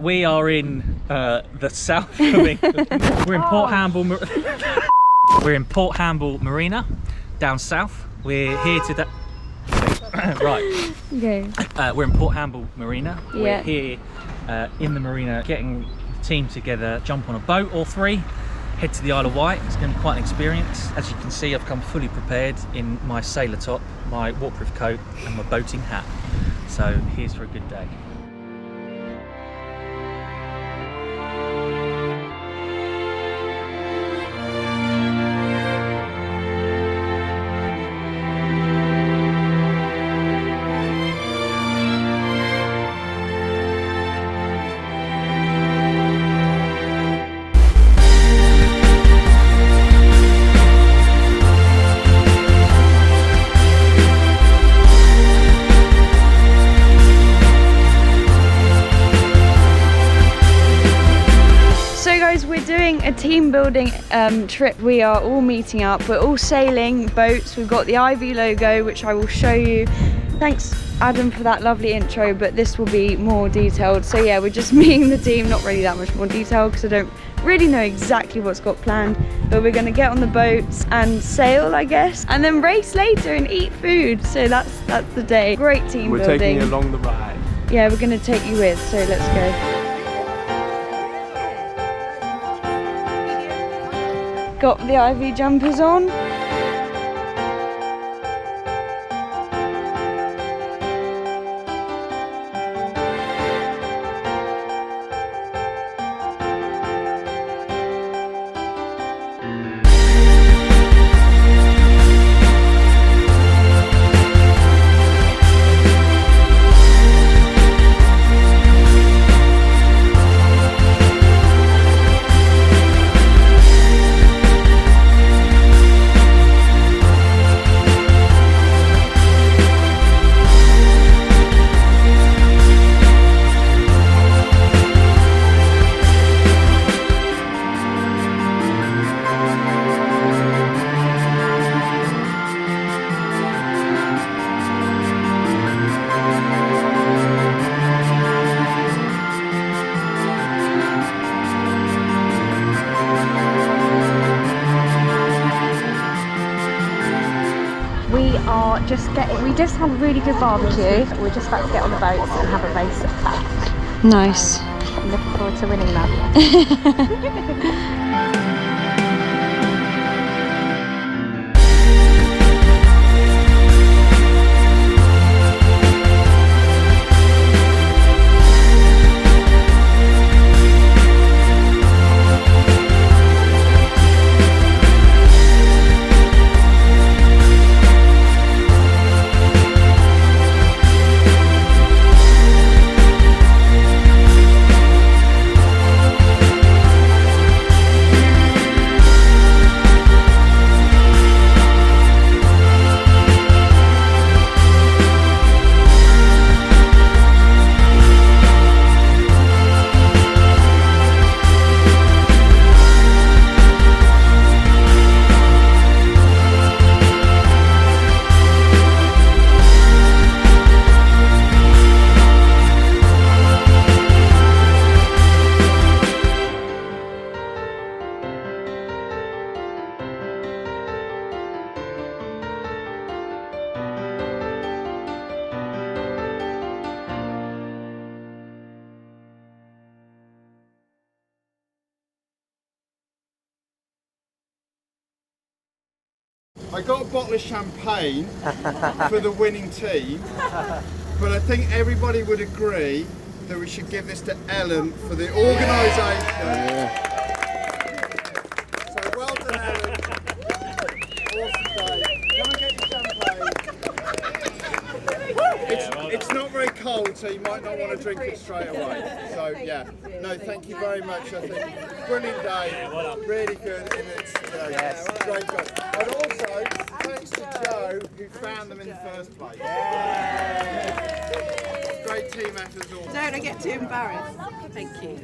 We are in the south of England. We're in Port Hamble. We're in Port Hamble Marina, down south. We're here today. Right. Okay. We're in Port Hamble Marina. Yeah. We're here in the marina, getting the team together, jump on a boat or three, head to the Isle of Wight. It's going to be quite an experience. As you can see, I've come fully prepared in my sailor top, my waterproof coat and my boating hat. So here's for a good day. We're doing a team building trip. We are all meeting up. We're all sailing boats. We've got the Ivy logo, which I will show you. Thanks, Adam, for that lovely intro, but this will be more detailed. So yeah, we're just meeting the team, not really that much more detail because I don't really know exactly what's got planned, but we're going to get on the boats and sail, I guess, and then race later and eat food. So that's the day. Great team building. We're taking you along the ride. Yeah, we're going to take you with, so let's go. Got the Ivy jumpers on. We just had a really good barbecue. We're just about to get on the boats and have a race back. Nice. I'm looking forward to winning that. I got a bottle of champagne for the winning team, but I think everybody would agree that we should give this to Ellen for the organisation. Yeah. So well done, Ellen. Awesome day. Come and get your champagne. It's not very cold, so you might not want to drink it straight away. So yeah, no, thank you very much. I think brilliant day, really good, and it's great job. And also thanks to Joe who found them in the first place. Great team effort as always. Don't I get too embarrassed? Thank you.